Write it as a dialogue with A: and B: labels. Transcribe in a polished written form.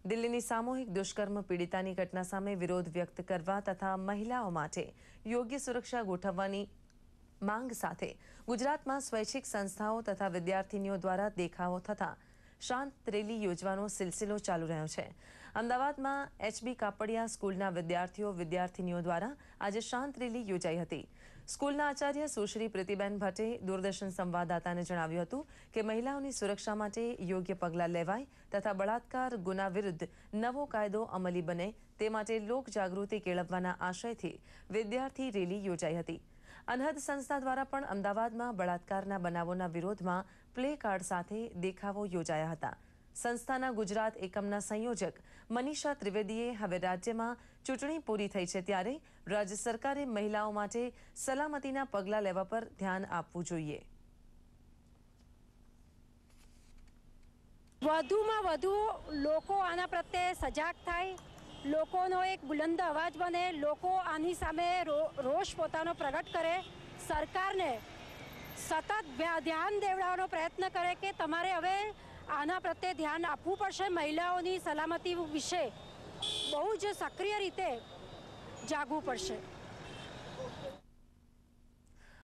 A: દિલ્હીની સામૂહિક દુષ્કર્મ પીડિતાની ઘટના સામે વિરોધ વ્યક્ત કરવા તથા મહિલાઓ માટે યોગ્ય સુરક્ષા ગોઠવવાની માંગ સાથે ગુજરાતમાં સ્વૈચ્છિક સંસ્થાઓ તથા વિદ્યાર્થીનીઓ દ્વારા દેખાવો થતા શાંત રેલી યોજવાનો સિલસિલો ચાલુ રહ્યો છે। અમદાવાદમાં એચબી કાપડિયા સ્કૂલના વિદ્યાર્થીનીઓ દ્વારા આજે શાંત રેલી યોજાઈ હતી। સ્કૂલના આચાર્ય સુશ્રી પ્રીતિબેન ભટ્ટે દૂરદર્શન સંવાદદાતાને જણાવ્યું હતું કે મહિલાઓની સુરક્ષા માટે યોગ્ય પગલાં લેવાય તથા બળાત્કાર ગુના વિરુદ્ધ નવો કાયદો અમલી બને તે માટે લોકજાગૃતિ કેળવવાના આશયથી વિદ્યાર્થી રેલી યોજાઈ હતી। અનહદ સંસ્થા દ્વારા પણ અમદાવાદમાં બળાત્કારના બનાવોના વિરોધમાં પ્લે કાર્ડ સાથે દેખાવો યોજાયા હતા। સંસ્થાના ગુજરાત એકમના સંયોજક મનીષા ત્રિવેદીએ હવે રાજ્યમાં ચૂંટણી પૂરી થઈ છે ત્યારે રાજ્ય સરકારે મહિલાઓ માટે સલામતીના પગલાં લેવા પર ધ્યાન આપવું જોઈએ।
B: વધુમાં વધુ લોકો આના પ્રત્યે સજાગ થાય, લોકોનો એક બુલંદ અવાજ બને, લોકો આની સામે રોષ પોતાનો પ્રગટ કરે, સરકારને સતત ધ્યાન દેવડાવવાનો પ્રયત્ન કરે કે તમારે હવે આના પ્રત્યે ધ્યાન આપવું પડશે। મહિલાઓની સલામતી વિશે બહુ જ સક્રિય રીતે જાગવું પડશે।